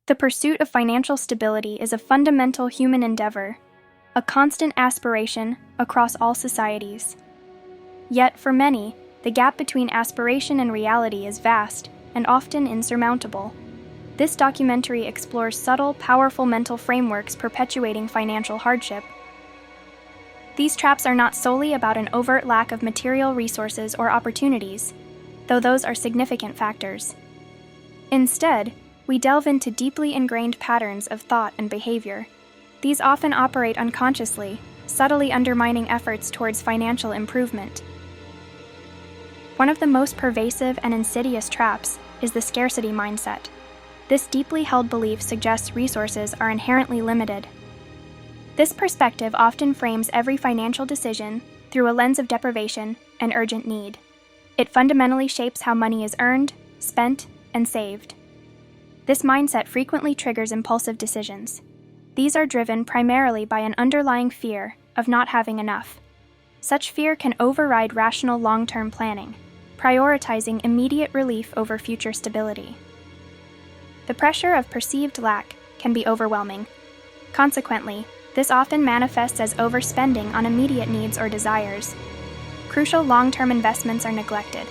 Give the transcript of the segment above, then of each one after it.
The pursuit of financial stability is a fundamental human endeavor, a constant aspiration across all societies. Yet, for many, the gap between aspiration and reality is vast and often insurmountable. This documentary explores subtle, powerful mental frameworks perpetuating financial hardship. These traps are not solely about an overt lack of material resources or opportunities, though those are significant factors. Instead, we delve into deeply ingrained patterns of thought and behavior. These often operate unconsciously, subtly undermining efforts towards financial improvement. One of the most pervasive and insidious traps is the scarcity mindset. This deeply held belief suggests resources are inherently limited. This perspective often frames every financial decision through a lens of deprivation and urgent need. It fundamentally shapes how money is earned, spent, and saved. This mindset frequently triggers impulsive decisions. These are driven primarily by an underlying fear of not having enough. Such fear can override rational long-term planning, prioritizing immediate relief over future stability. The pressure of perceived lack can be overwhelming. Consequently, this often manifests as overspending on immediate needs or desires. Crucial long-term investments are neglected.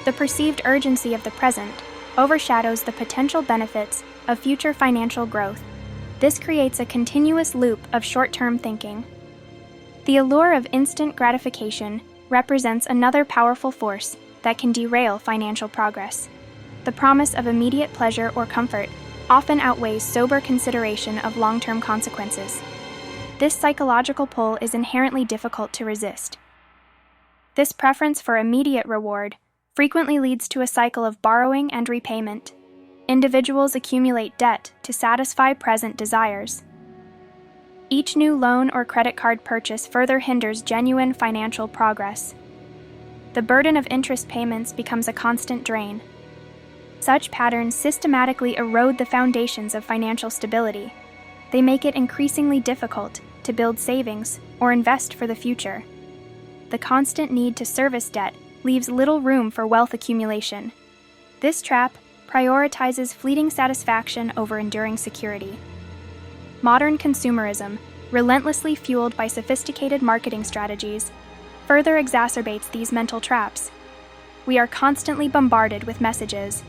The perceived urgency of the present overshadows the potential benefits of future financial growth. This creates a continuous loop of short-term thinking. The allure of instant gratification represents another powerful force that can derail financial progress. The promise of immediate pleasure or comfort often outweighs sober consideration of long-term consequences. This psychological pull is inherently difficult to resist. This preference for immediate reward frequently leads to a cycle of borrowing and repayment. Individuals accumulate debt to satisfy present desires. Each new loan or credit card purchase further hinders genuine financial progress. The burden of interest payments becomes a constant drain. Such patterns systematically erode the foundations of financial stability. They make it increasingly difficult to build savings or invest for the future. The constant need to service debt leaves little room for wealth accumulation. This trap prioritizes fleeting satisfaction over enduring security. Modern consumerism, relentlessly fueled by sophisticated marketing strategies, further exacerbates these mental traps. We are constantly bombarded with messages.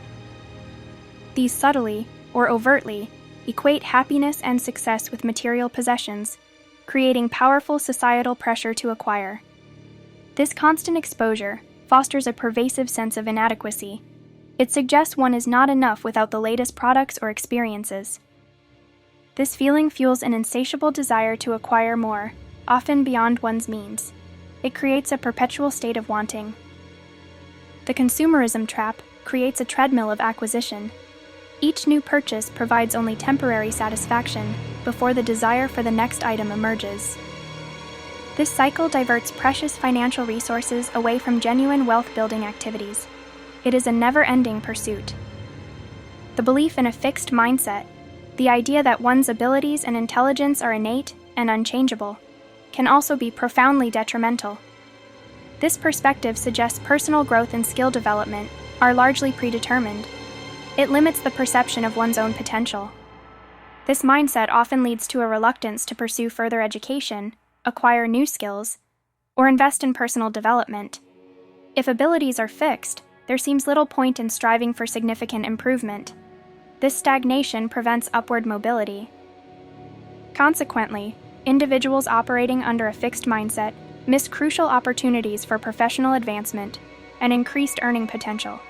These subtly, or overtly, equate happiness and success with material possessions, creating powerful societal pressure to acquire. This constant exposure fosters a pervasive sense of inadequacy. It suggests one is not enough without the latest products or experiences. This feeling fuels an insatiable desire to acquire more, often beyond one's means. It creates a perpetual state of wanting. The consumerism trap creates a treadmill of acquisition. Each new purchase provides only temporary satisfaction before the desire for the next item emerges. This cycle diverts precious financial resources away from genuine wealth-building activities. It is a never-ending pursuit. The belief in a fixed mindset, the idea that one's abilities and intelligence are innate and unchangeable, can also be profoundly detrimental. This perspective suggests personal growth and skill development are largely predetermined. It limits the perception of one's own potential. This mindset often leads to a reluctance to pursue further education, acquire new skills, or invest in personal development. If abilities are fixed, there seems little point in striving for significant improvement. This stagnation prevents upward mobility. Consequently, individuals operating under a fixed mindset miss crucial opportunities for professional advancement and increased earning potential.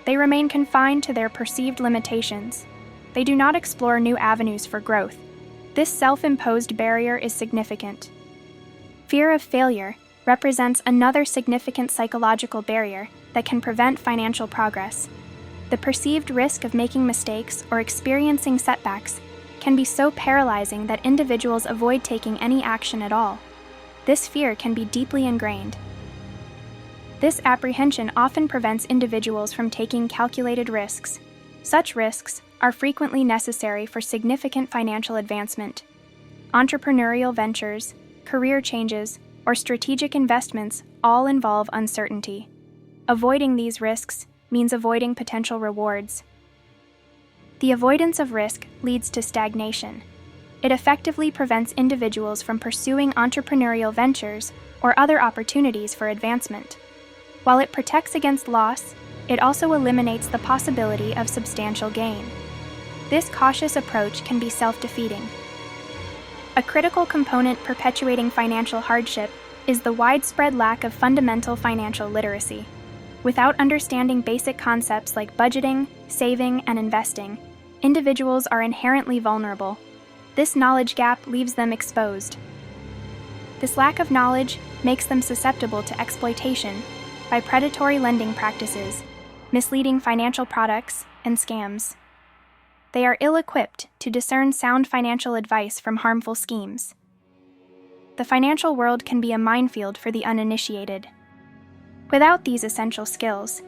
They remain confined to their perceived limitations. They do not explore new avenues for growth. This self-imposed barrier is significant. Fear of failure represents another significant psychological barrier that can prevent financial progress. The perceived risk of making mistakes or experiencing setbacks can be so paralyzing that individuals avoid taking any action at all. This fear can be deeply ingrained. This apprehension often prevents individuals from taking calculated risks. Such risks are frequently necessary for significant financial advancement. Entrepreneurial ventures, career changes, or strategic investments all involve uncertainty. Avoiding these risks means avoiding potential rewards. The avoidance of risk leads to stagnation. It effectively prevents individuals from pursuing entrepreneurial ventures or other opportunities for advancement. While it protects against loss, it also eliminates the possibility of substantial gain. This cautious approach can be self-defeating. A critical component perpetuating financial hardship is the widespread lack of fundamental financial literacy. Without understanding basic concepts like budgeting, saving, and investing, individuals are inherently vulnerable. This knowledge gap leaves them exposed. This lack of knowledge makes them susceptible to exploitation by predatory lending practices, misleading financial products, and scams. They are ill-equipped to discern sound financial advice from harmful schemes. The financial world can be a minefield for the uninitiated. Without these essential skills,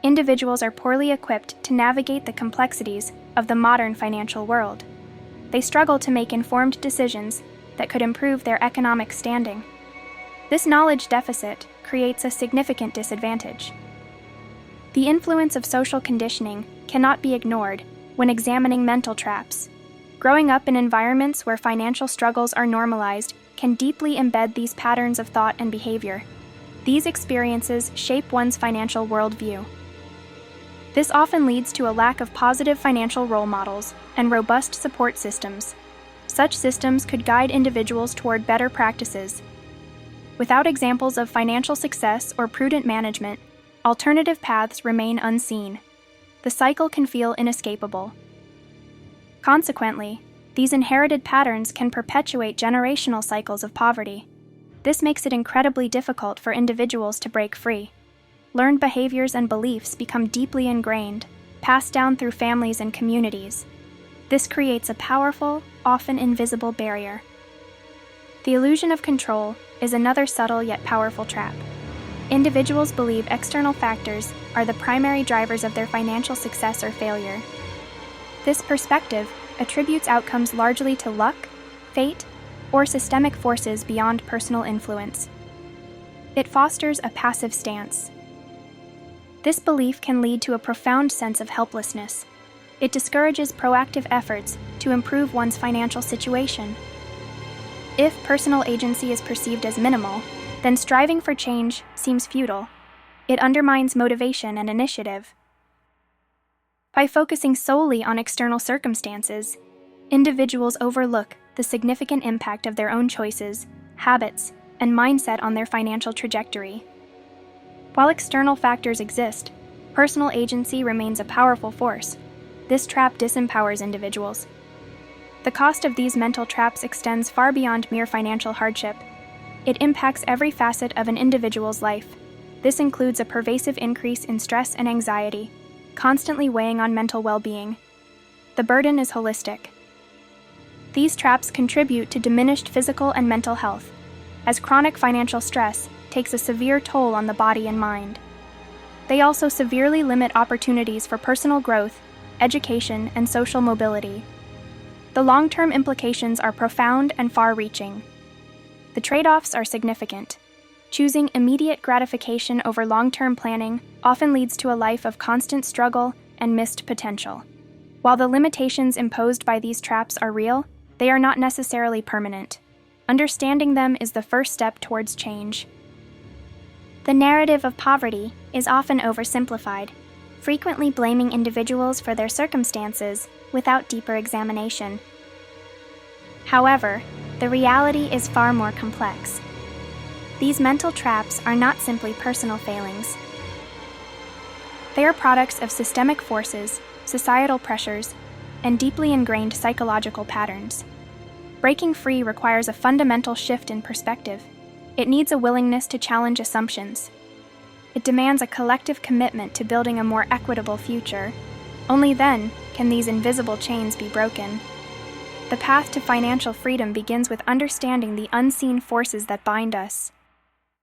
individuals are poorly equipped to navigate the complexities of the modern financial world. They struggle to make informed decisions that could improve their economic standing. This knowledge deficit creates a significant disadvantage. The influence of social conditioning cannot be ignored when examining mental traps. Growing up in environments where financial struggles are normalized can deeply embed these patterns of thought and behavior. These experiences shape one's financial worldview. This often leads to a lack of positive financial role models and robust support systems. Such systems could guide individuals toward better practices. Without examples of financial success or prudent management, alternative paths remain unseen. The cycle can feel inescapable. Consequently, these inherited patterns can perpetuate generational cycles of poverty. This makes it incredibly difficult for individuals to break free. Learned behaviors and beliefs become deeply ingrained, passed down through families and communities. This creates a powerful, often invisible barrier. The illusion of control is another subtle yet powerful trap. Individuals believe external factors are the primary drivers of their financial success or failure. This perspective attributes outcomes largely to luck, fate, or systemic forces beyond personal influence. It fosters a passive stance. This belief can lead to a profound sense of helplessness. It discourages proactive efforts to improve one's financial situation. If personal agency is perceived as minimal, then striving for change seems futile. It undermines motivation and initiative. By focusing solely on external circumstances, individuals overlook the significant impact of their own choices, habits, and mindset on their financial trajectory. While external factors exist, personal agency remains a powerful force. This trap disempowers individuals. The cost of these mental traps extends far beyond mere financial hardship. It impacts every facet of an individual's life. This includes a pervasive increase in stress and anxiety, constantly weighing on mental well-being. The burden is holistic. These traps contribute to diminished physical and mental health, as chronic financial stress takes a severe toll on the body and mind. They also severely limit opportunities for personal growth, education, and social mobility. The long-term implications are profound and far-reaching. The trade-offs are significant. Choosing immediate gratification over long-term planning often leads to a life of constant struggle and missed potential. While the limitations imposed by these traps are real, they are not necessarily permanent. Understanding them is the first step towards change. The narrative of poverty is often oversimplified, frequently blaming individuals for their circumstances without deeper examination. However, the reality is far more complex. These mental traps are not simply personal failings. They are products of systemic forces, societal pressures, and deeply ingrained psychological patterns. Breaking free requires a fundamental shift in perspective. It needs a willingness to challenge assumptions. It demands a collective commitment to building a more equitable future. Only then can these invisible chains be broken. The path to financial freedom begins with understanding the unseen forces that bind us.